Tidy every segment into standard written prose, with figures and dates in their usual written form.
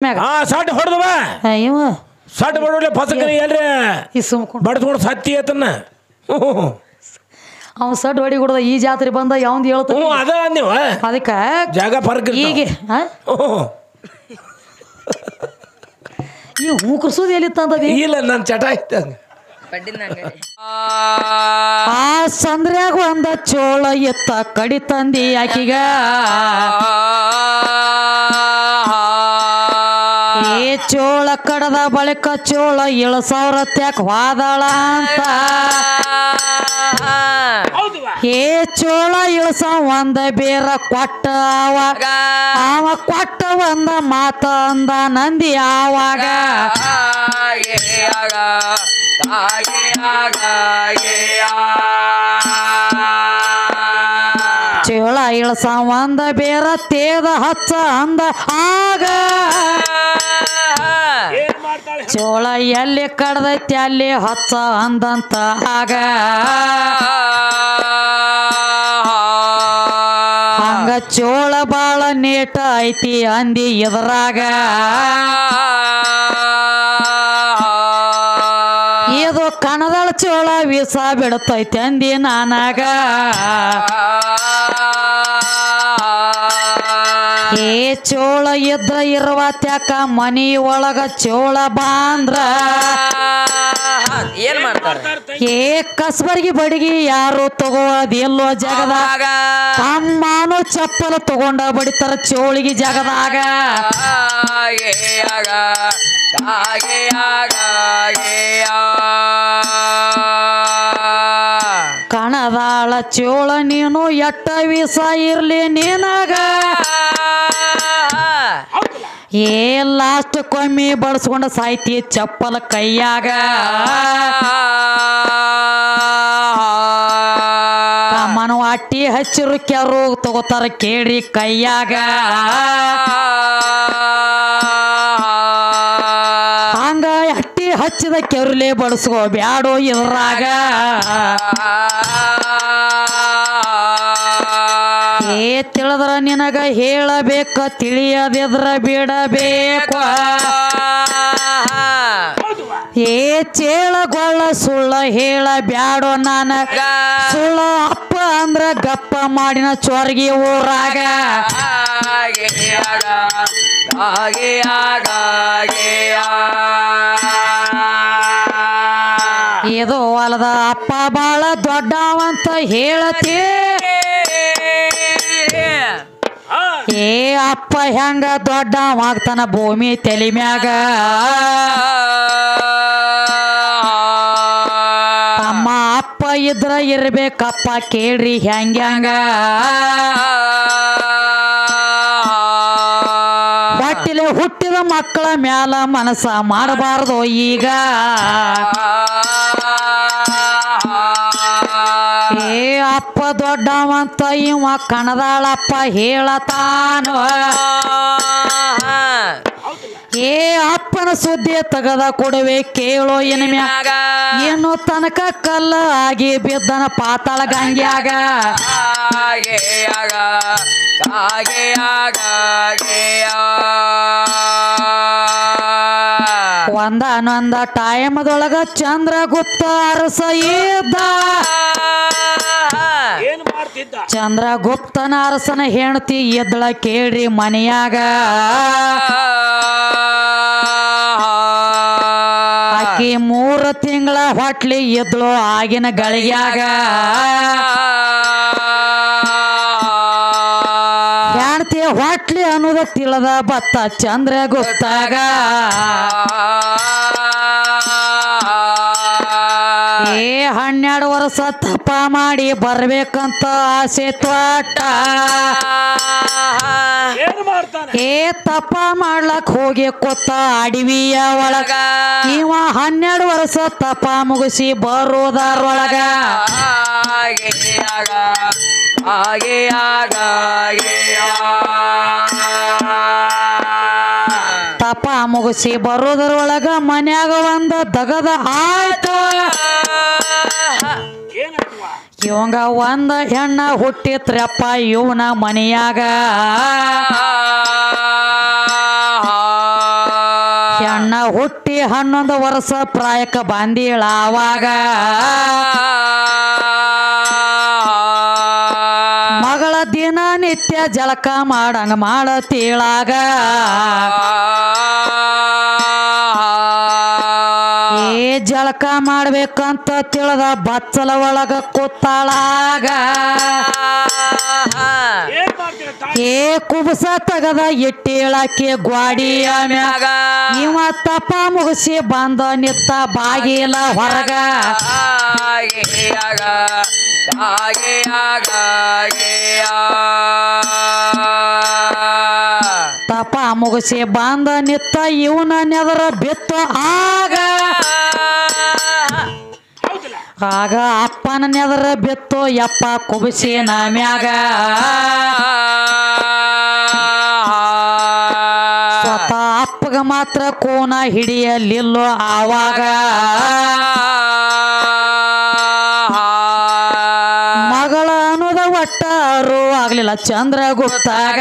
ಸಟ್ ಹೊಡೆದವ ಇವ ಸಟ್ ಹೊಡೋಲೆ ಫಸಕನ ಎಲ್ರಿ ಈ ಸುಮ್ಕೊಂಡು ಬಡ್ಸ್ಕೊಂಡು ಸತ್ತಿ ಆತನ ಅವ ಸಡ್ ಹೊಡಿ ಕೊಡದ ಈ ಜಾತ್ರೆ ಬಂದ ಯಾವ್ದು ಹೇಳ್ತ ಅದ ನೀವು ಅದಕ್ಕೆ ಜಾಗ ಫರ್ಕ್ ಈಗ ಈ ಮೂಕರ್ಸೋದು ಎಲ್ಲಿತ್ತಂತದಿ ಇಲ್ಲ ನನ್ನ ಚಟ ಇತ್ತಂಗ ಆ ಸಂದ್ರ್ಯಾಗ ಒಂದ ಚೋಳ ಎತ್ತ ಕಡಿ ತಂದಿ ಆಕಿಗ ಏ ಚೋಳ ಕಡದ ಬಳಿಕ ಚೋಳ 7,000 ತ್ಯಾಕ ವಾದಳ ಅಂತ ಏ ಚೋಳ ಇಳಸ ಒಂದ ಬೇರ ಕೊಟ್ಟ ಅವ ಕೊಟ್ಟ ಒಂದ ಮಾತ ಅಂದ ನಂದಿ ಆವಾಗ ಚೋಳ ಇಳಸ ಒಂದ ಬೇರ ತೇದ ಹಚ್ಚ ಅಂದ ಆಗ ಚೋಳ ಎಲ್ಲಿ ಕಡ್ದೈತಿ ಅಲ್ಲಿ ಹಚ್ಚ ಅಂದಂತ ಆಗ ಹಂಗ ಚೋಳ ಬಾಳ ನೇಟ ಐತಿ ಅಂದಿ ಎದರಾಗ ಇದು ಕಣದಳ ಚೋಳ ವಿಷ ಬಿಡತೈತಿ ಅಂದಿ ನಾನಾಗ ಏ ಚೋಳ ಇದ್ರ ಇರುವ ತ್ಯಾಕ ಮನಿ ಒಳಗ ಚೋಳ ಬಾಂದ್ರ ಏನ್ ಮಾಡ್ತಾರ ಏ ಕಸ್ಬರ್ಗಿ ಬಡಿಗಿ ಯಾರು ತಗೋದಿಲ್ಲೋ ಜಗದಾಗ ತಮ್ಮನು ಚಪ್ಪಲ ತಗೊಂಡ ಬಡಿತಾರ ಚೋಳಿಗೆ ಜಗದಾಗ ಕಣದಾಳ ಚೋಳ ನೀನು ಎಟ್ಟ ವಿಷ ಇರ್ಲಿ ನೀನಾಗ ಏ ಲಾಸ್ಟ್ ಕೊಮ್ಮಿ ಬಳಸ್ಕೊಂಡ ಸಾಯ್ತಿ ಚಪ್ಪಲ ಕೈಯಾಗ ಕಮ್ಮನ ಅಟ್ಟಿ ಹಚ್ಚಿರು ಕೆರು ತಗೋತಾರ ಕೇಳಿ ಕೈಯಾಗ ಹಂಗ ಅಟ್ಟಿ ಹಚ್ಚಿದ ಕೆರುಲೆ ಬಳಸ್ಕೋ ಬ್ಯಾಡೋ ಇದ್ರಾಗ ಏ ತಿಳಿದ್ರ ನಿನಗ ಹೇಳಬೇಕ ತಿಳಿಯದಿದ್ರ ಬಿಡಬೇಕು ಏ ಚೇಳಗೊಳ್ಳ ಸುಳ್ಳ ಹೇಳ ಬ್ಯಾಡೋ ನಾನ ಸುಳ್ಳ ಅಪ್ಪ ಅಂದ್ರ ಗಪ್ಪ ಮಾಡಿನ ಚೊರ್ಗಿ ಊರಾಗ ಇದು ಹೊಲದ ಅಪ್ಪ ಬಾಳ ದೊಡ್ಡವಂತ ಹೇಳತಿ ಏ ಅಪ್ಪ ಹೆಂಗ ದೊಡ್ಡವಾಗ್ತಾನ ಭೂಮಿ ತಲೆ ಮ್ಯಾಗ ಅಮ್ಮ ಅಪ್ಪ ಇದ್ರ ಇರ್ಬೇಕಪ್ಪ ಕೇಳ್ರಿ ಹೆಂಗ ಹೊಟ್ಟಿಲೆ ಹುಟ್ಟಿದ ಮಕ್ಕಳ ಮ್ಯಾಲ ಮನಸ್ಸ ಮಾಡಬಾರ್ದು ಈಗ ಏ ಅಪ್ಪ ದೊಡ್ಡವಂತ ಇವ ಕಣದಾಳಪ್ಪ ಹೇಳತಾನು ಏ ಅಪ್ಪನ ಸುದ್ದಿ ತಗದ ಕೊಡುವೆ ಕೇಳೋ ಏನ ಮ್ಯಾಗ ಏನು ತನಕ ಕಲ್ಲ ಆಗಿ ಬಿದ್ದನ ಪಾತಾಳ ಗಂಗ್ಯಾಗ ಒಂದಾನೊಂದ ಟೈಮದೊಳಗ ಚಂದ್ರಗುಪ್ತ ಅರಸ ಇದ್ದ ಚಂದ್ರಗುಪ್ತನ ಅರಸನ ಹೆಂಡತಿ ಎದ್ದಳ ಕೇಳ್ರಿ ಮನೆಯಾಗ ಆಕಿ 3 ತಿಂಗಳ ಹೊಟ್ಲಿ ಎದ್ದಳು ಆಗಿನ ಗಳಿಗ್ಯಾಗ ಹೆಂಡತಿ ಹೊಟ್ಲಿ ಅನ್ನೋದ ತಿಳದ ಬತ್ತ ಚಂದ್ರಗುಪ್ತಾಗ ಏ 12 ವರ್ಷ ತಪ ಮಾಡಿ ಬರ್ಬೇಕಂತ ಆಸೆ ತ್ವಾಟ ಏ ತಪ ಮಾಡ್ಲಕ್ ಹೋಗಿ ಕೊತ್ತ ಅಡವಿಯ ಒಳಗ ಇವ 12 ವರ್ಷ ತಪ ಮುಗಿಸಿ ಬರೋದಾರೊಳಗ ತಪ ಮುಗಿಸಿ ಬರೋದ್ರೊಳಗ ಮನ್ಯಾಗ ಒಂದ ದಗದ ಆಯ್ತು ಇವಂಗ ಒಂದ ಹೆಣ್ಣ ಹುಟ್ಟಿತ್ರಪ್ಪ ಇವನ ಮನೆಯಾಗ ನಾ ಹುಟ್ಟಿ 11 ವರ್ಷ ಪ್ರಾಯಕ ಬಂದಿಳ ಆವಾಗ ಮಗಳ ದಿನ ನಿತ್ಯ ಜಳಕ ಮಾಡಂಗ ಮಾಡತೀಳಾಗ ಜಳಕ ಮಾಡ್ಬೇಕಂತ ತಿಳಿದ ಬಚ್ಚಲ ಒಳಗ ಕೂತಾಳಾಗ ಕುಬಸ ತಗದ ಇಟ್ಟಿಳಕ್ಕೆ ಗ್ವಾಡಿಯ ಮ್ಯಾಗ ಇವ ತಪ ಮುಗಿಸಿ ಬಂದ ನಿತ್ತ ಬಾಗಿಲ ಹೊರಗ ತಪ ಮುಗಿಸಿ ಬಂದ ನಿತ್ತ ಇವನ ನೆದರ ಬಿತ್ತು ಆಗ ಅಪ್ಪನ ನೆದರ ಬಿತ್ತು ಯಪ್ಪ ಕುಬಸಿನ ಮ್ಯಾಗ ಸ್ವತಃ ಅಪ್ಪಗ ಮಾತ್ರ ಕೋನ ಹಿಡಿಯಲಿಲ್ಲೋ ಆವಾಗ ಮಗಳ ಅನ್ನೋದ ಒಟ್ಟಾರು ಆಗ್ಲಿಲ್ಲ ಚಂದ್ರಗುಪ್ತಾಗ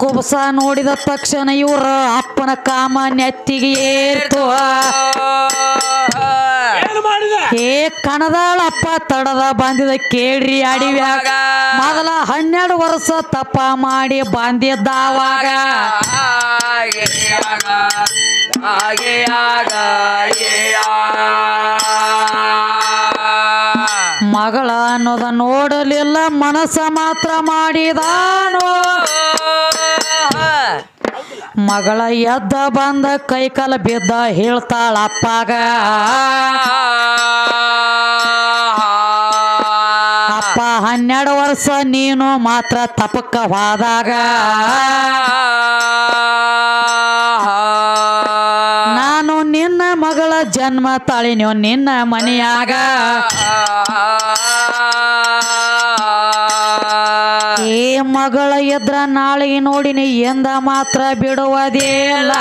ಕುಬಸ ನೋಡಿದ ತಕ್ಷಣ ಇವ್ರ ಅಪ್ಪನ ಕಾಮ ನೆತ್ತಿಗೆ ಏರ್ತು ಕಣದಾಳಪ್ಪ ತಡದ ಬಂದಿದ ಕೇಳ್ರಿ ಅಡಿವ್ಯಾಗ ಮೊದಲ 12 ವರ್ಷ ತಪ್ಪ ಮಾಡಿ ಬಂದಿದ್ದಾವಾಗ ಮಗಳ ಅನ್ನೋದ ನೋಡಲಿಲ್ಲ ಮನಸ್ಸ ಮಾತ್ರ ಮಾಡಿದಾನೋ ಮಗಳ ಎದ್ದ ಬಂದ ಕೈಕಾಲ ಬಿದ್ದ ಹೇಳ್ತಾಳಪ್ಪಾಗ ಅಪ್ಪ 12 ವರ್ಷ ನೀನು ಮಾತ್ರ ತಪಕ್ಕ ಹೋದಾಗ ನಾನು ನಿನ್ನ ಮಗಳ ಜನ್ಮ ತಾಳಿನೋ ನಿನ್ನ ಮನೆಯಾಗ ಏ ಮಗಳ ಎದ್ರ ನಾಳೆಗೆ ನೋಡಿನಿ ಎಂದ ಮಾತ್ರ ಬಿಡುವುದಿಲ್ಲ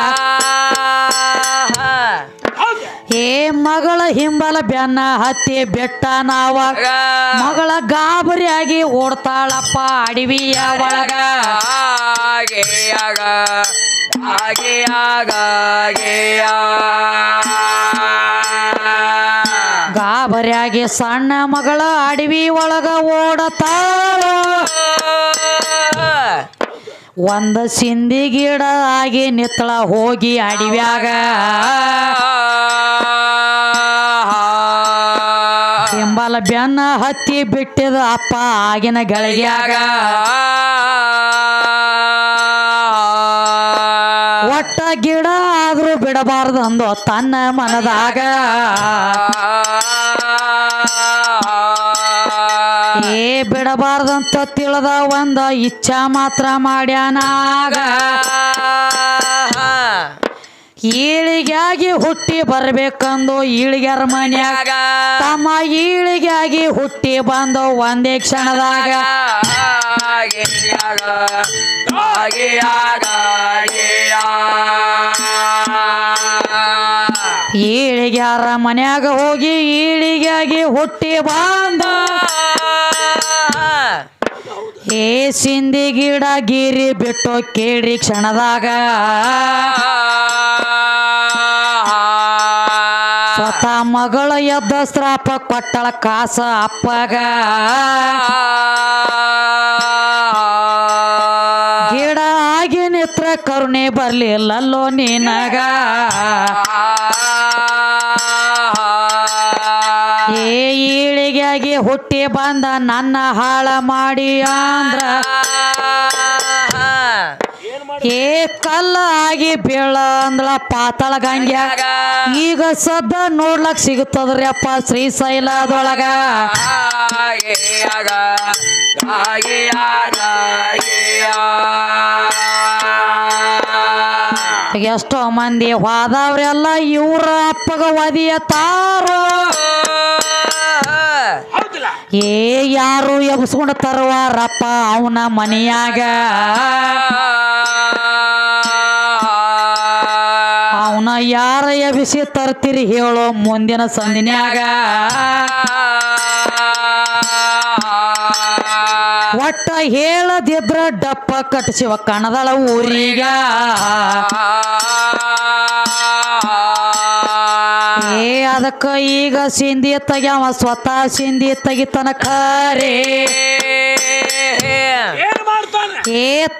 ಏ ಮಗಳ ಹಿಂಬಲ ಬೆನ್ನ ಹತ್ತಿ ಬೆಟ್ಟ ನಾವ ಮಗಳ ಗಾಬರಿಯಾಗಿ ಓಡ್ತಾಳಪ್ಪ ಅಡವಿಯ ಒಳಗ ಗಾಬರಿಯಾಗಿ ಸಣ್ಣ ಮಗಳ ಅಡವಿ ಒಳಗ ಓಡತಾಳು ಒಂದ ಸಿಂದಿ ಗಿಡ ಆಗಿ ನಿತ್ತಳ ಹೋಗಿ ಅಡವ್ಯಾಗ ಹಿಂಬಲ ಬೆನ್ನ ಹತ್ತಿ ಬಿಟ್ಟಿದ ಅಪ್ಪ ಆಗಿನ ಗಳಿಗ್ಯಾಗ ಒಟ್ಟ ಗಿಡ ಆದ್ರೂ ಬಿಡಬಾರ್ದು ಅಂದು ತನ್ನ ಮನದಾಗ ಏ ಬಿಡಬಾರ್ದಂತ ತಿಳಿದ ಒಂದ ಇಚ್ಛಾ ಮಾತ್ರ ಮಾಡ್ಯಾನಾಗ ಈಳಿಗಾಗಿ ಹುಟ್ಟಿ ಬರ್ಬೇಕಂದು ಈಳಿಗ್ಯಾರ ಮನ್ಯಾಗ ತಮ್ಮ ಈಳಿಗಾಗಿ ಹುಟ್ಟಿ ಬಂದು ಒಂದೇ ಕ್ಷಣದಾಗ ಈಳಿಗ್ಯಾರ ಮನ್ಯಾಗ ಹೋಗಿ ಈಳಿಗಾಗಿ ಹುಟ್ಟಿ ಬಂದ ಏ ಸಿಂದಿ ಗಿಡ ಗೀರಿ ಬಿಟ್ಟು ಕೇಳ್ರಿ ಕ್ಷಣದಾಗ ಸ್ವತಃ ಮಗಳ ಎದ್ದ ಶ್ರಾಪ ಕೊಟ್ಟಳ ಕಾಸ ಅಪ್ಪಗ ಗಿಡ ಆಗಿ ನಿತ್ರ ಕರುಣೆ ಬರ್ಲಿಲ್ಲಲ್ಲೋ ನಿನಗ ಏ ಈಳಿಗಾಗಿ ಹುಟ್ಟಿ ಬಂದ ನನ್ನ ಹಾಳ ಮಾಡಿ ಅಂದ್ರ ಏ ಕಲ್ಲ ಆಗಿ ಬೀಳ ಅಂದಳ ಪಾತಾಳ ಗಂಗ್ಯಾಗ ಈಗ ಸದ್ದ ನೋಡ್ಲಕ್ ಸಿಗುತ್ತದ್ರಿ ಅಪ್ಪ ಶ್ರೀಶೈಲದೊಳಗ ಎಷ್ಟೋ ಮಂದಿ ಹೋದವ್ರೆಲ್ಲ ಇವ್ರ ಅಪ್ಪಗ ಒದಿಯತಾರೋ ಏ ಯಾರು ಎಬ್ಸ್ಕೊಂಡ ತರುವಾರಪ್ಪ ಅವನ ಮನೆಯಾಗ ಅವನ ಯಾರ ಎಬ್ಸಿ ತರ್ತೀರಿ ಹೇಳೋ ಮುಂದಿನ ಸಂದಿನ್ಯಾಗ ಒಟ್ಟ ಹೇಳದಿದ್ರ ಡಪ್ಪ ಕಟ್ಟಿಸಿವ ಕಣದಳ ಊರಿಗ ಅದಕ್ಕ ಈಗ ಸಿಂಧಿ ತೆಗ್ಯಾವ ಸ್ವತಃ ಸಿಂಧಿ ತೆಗಿತನ ಖರೇ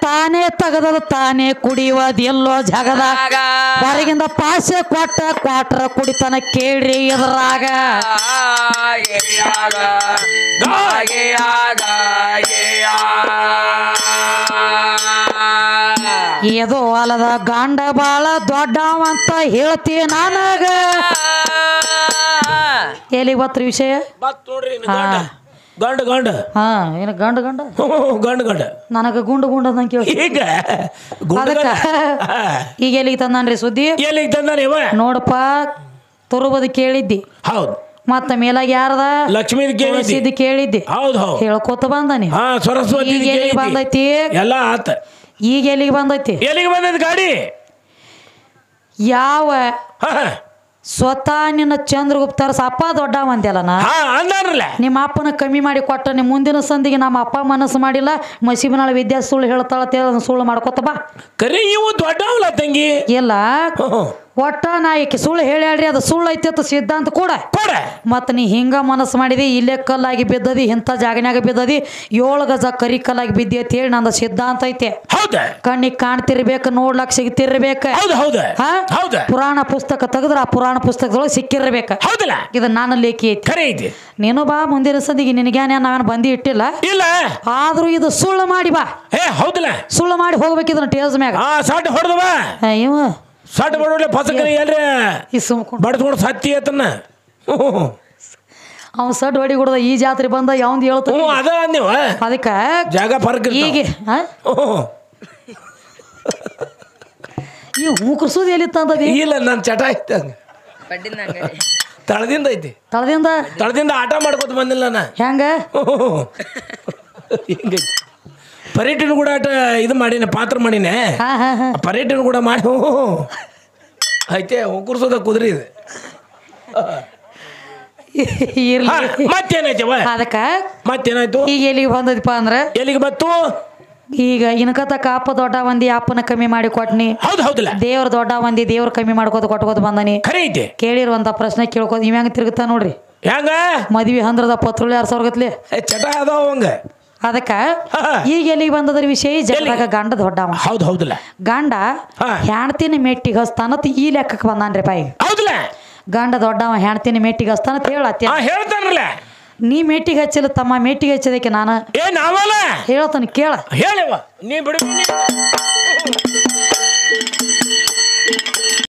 ತಾನೇ ತಗದದ ತಾನೇ ಕುಡಿಯುವುದಿಲ್ಲೋ ಜಗದಾಗ ಹೊರಗಿಂದ ಪಾಸೆ ಕೊಟ್ಟ ಕ್ವಾಟ್ರ ಕುಡಿತನ ಕೇಳ್ರಿ ಎದುರಾಗ ಇದು ಹೊಲದ ಗಂಡ ಬಾಳ ದೊಡ್ಡವಂತ ಹೇಳ್ತಿ ನನಗ ಎಲ್ಲಿಗೆ ಬತ್ರಿ ವಿಷಯ ಗಂಡ ಗಂಡ ಹಾ ಏನು ಗಂಡ ಗಂಡ ಗಂಡ ಗಂಡ ನನಗ ಗುಂಡು ಗುಂಡ ಅಂತ ಕೇಳಿ ಈಗ ಅದಕ್ಕ ಈಗ ಎಲ್ಲಿಗೆ ತಂದಾನ್ರಿ ಸುದ್ದಿ ಎಲ್ಲಿಗೆ ತಂದಾನ ಇವ ನೋಡಪ್ಪ ತುರುಬದು ಕೇಳಿದ್ದಿ ಹೌದು ಮತ್ತ ಮೇಲಾಗ ಯಾರದ ಲಕ್ಷ್ಮೀದ್ ಕೇಳಿದ್ದಿ ಕೇಳಿದ್ದಿ ಹೌದು ಹೌದು ಹೇಳ್ಕೊತ ಬಂದಾನಿ ಹಾ ಸರಸ್ವತಿ ಈಗ ಎಲ್ಲಿಗೆ ಬಂದೈತಿ ಎಲ್ಲ ಆತ ಈಗ ಎಲ್ಲಿಗೆ ಬಂದೈತಿ ಎಲ್ಲಿಗೆ ಬಂದೈತಿ ಗಾಡಿ ಯಾವ ಹಾ ಸ್ವತಃ ನಿನ್ನ ಚಂದ್ರಗುಪ್ತರ ಅಪ್ಪ ದೊಡ್ಡ ಅಂದ್ಯಲ್ಲ ನಾ ಅಂದಾರಲ್ಲ ನಿಮ್ಮ ಅಪ್ಪನ ಕಮ್ಮಿ ಮಾಡಿ ಕೊಟ್ಟ ನಿಮ್ಮ ಮುಂದಿನ ಸಂದಿಗೆ ನಮ್ಮ ಅಪ್ಪ ಮನಸ್ಸು ಮಾಡಿಲ್ಲ ಮಸೀಬನಾಳ ವಿದ್ಯಾ ಸುಳ್ಳು ಹೇಳ್ತಾಳ ಸುಳ್ಳು ಮಾಡ್ಕೊತ ಬಾ ಕರೆ ಇವು ದೊಡ್ಡವಲ್ಲ ತಂಗಿ ಇಲ್ಲ ಒಟ್ಟ ನಾಯಕಿ ಸುಳ್ಳು ಹೇಳ್ಯಾಳ್ರಿ ಅದು ಸುಳ್ಳು ಐತಿ ಅಂತ ಸಿದ್ಧಾಂತ ಕೂಡ ಮತ್ತ ನೀ ಹಿಂಗ ಮನಸ್ಸು ಮಾಡಿದಿ ಇಲ್ಲೇ ಕಲ್ಲಾಗಿ ಬಿದ್ದದಿ ಇಂಥ ಜಾಗನ್ಯಾಗ ಬಿದ್ದದಿ 7 ಗಜ ಕರಿ ಕಲ್ಲಾಗಿ ಬಿದ್ದಿ ಅಂತ ಹೇಳಿ ನಂದು ಸಿದ್ಧಾಂತ ಐತೆ ಕಣ್ಣಿಗೆ ಕಾಣ್ತಿರ್ಬೇಕು ನೋಡ್ಲಕ್ ಸಿಗ್ತಿರ್ಬೇಕ ಪುರಾಣ ಪುಸ್ತಕ ತೆಗೆದ್ರ ಆ ಪುರಾಣ ಪುಸ್ತಕದೊಳಗೆ ಸಿಕ್ಕಿರ್ಬೇಕ ಇದು ನನ್ನ ಲೇಖಿ ಐತಿ ನೀನು ಬಾ ಮುಂದಿನ ಸಂದಿಗೆ ನಿನಗ್ಯಾನ ನಾನು ಬಂದಿ ಇಟ್ಟಿಲ್ಲ ಇಲ್ಲ ಆದ್ರೂ ಇದು ಸುಳ್ಳು ಮಾಡಿ ಬಾ ಹೌದಲ್ಲ ಸುಳ್ಳು ಮಾಡಿ ಹೋಗ್ಬೇಕು ಇದನ್ನ ಟೇಸ್ ಮ್ಯಾಗ ಇವ ಸಟ್ ಬಡೋಲ್ಲ ಫಸಕರಿ ಎಲ್ರಿ ಈ ಸುಮ್ಕೊಂಡು ಬಡ್ಸ್ಕೊಂಡು ಸತ್ತಿ ಆತನ ಅವ್ನು ಸಡ್ ಹೊಡಿ ಕೊಡದ ಈ ಜಾತ್ರೆ ಬಂದ ಯಾವ್ದು ಹೇಳ್ತ ಅದ ನೀವು ಅದಕ್ಕೆ ಜಾಗ ಫರ್ಕ್ ಈಗ ಈ ಮೂಕರ್ಸೋದು ಎಲ್ಲಿತ್ತಂದ ಇಲ್ಲ ನನ್ನ ಚಟ ಐತೆ ತಳದಿಂದ ಐತಿ ತಳದಿಂದ ಆಟ ಮಾಡ್ಕೊತ ಬಂದಿಲ್ಲ ನಾ ಹೆಂಗ ಹಿಂಗೈತಿ ಪರ್ಯಟನ ಕೂಡ ಆಟ ಇದು ಮಾಡಿನ ಪಾತ್ರ ಮಾಡಿನ ಪರ್ಯಟನ ಕೂಡ ಮಾಡಿ ಐತೆ ಕುರ್ಸೋದ ಕುದುರೆ ಇದೆ ಮತ್ತೇನೈತೆ ಅದಕ್ಕ ಮತ್ತೇನಾಯ್ತು ಈಗ ಎಲ್ಲಿಗೆ ಬಂದದಪ್ಪ ಅಂದ್ರ ಎಲ್ಲಿಗೆ ಬತ್ತು ಈಗ ಇನ್ಕತಕ್ಕ ಅಪ್ಪ ದೊಡ್ಡ ಮಂದಿ ಅಪ್ಪನ ಕಮ್ಮಿ ಮಾಡಿ ಕೊಟ್ನಿ ಹೌದಲ್ಲ ದೇವ್ರ ದೊಡ್ಡ ಮಂದಿ ದೇವ್ರ ಕಮ್ಮಿ ಮಾಡ್ಕೋತ ಕೊಟ್ಕೋತ ಬಂದನಿ ಖರೆ ಐತೆ ಕೇಳಿರುವಂತ ಪ್ರಶ್ನೆ ಕೇಳ್ಕೋತ ಇವ್ ಹೆಂಗ ತಿರುಗುತ್ತಾ ನೋಡ್ರಿ ಹೆಂಗ ಮದ್ವಿ ಹಂದ್ರದ ಪತ್ರುಳಿ 2,000 ಗತ್ಲಿ ಚಟ ಅದಾವ ಹಂಗ ಅದಕ್ಕ ಈಗ ಎಲ್ಲಿಗೆ ಬಂದದ್ರ ವಿಷಯ ಜಗದಾಗ ಗಂಡ ದೊಡ್ಡವ ಹೌದಲ್ಲ ಗಂಡ ಹೆಣ್ತಿನ ಮೆಟ್ಟಿಗೆ ಹಸ್ತಾನತ್ ಈ ಲೆಕ್ಕಕ್ಕೆ ಬಂದಾನ್ರಿ ಪಾಯಿ ಹೌದಲ್ಲ ಗಂಡ ದೊಡ್ಡವ ಹೆಣ್ತಿನ ಮೆಟ್ಟಿಗೆ ಹಸ್ತಾನತ್ ಹೇಳ್ತಾನಲ್ಲ ನೀ ಮೆಟ್ಟಿಗೆ ಹಚ್ಚಿಲ್ಲ ತಮ್ಮ ಮೆಟ್ಟಿಗೆ ಹಚ್ಚದಕ್ಕೆ ನಾನು ನಾವಲ್ಲ ಹೇಳ್ತಾನೆ ಕೇಳ ಹೇಳವ ನೀ ಬಿಡು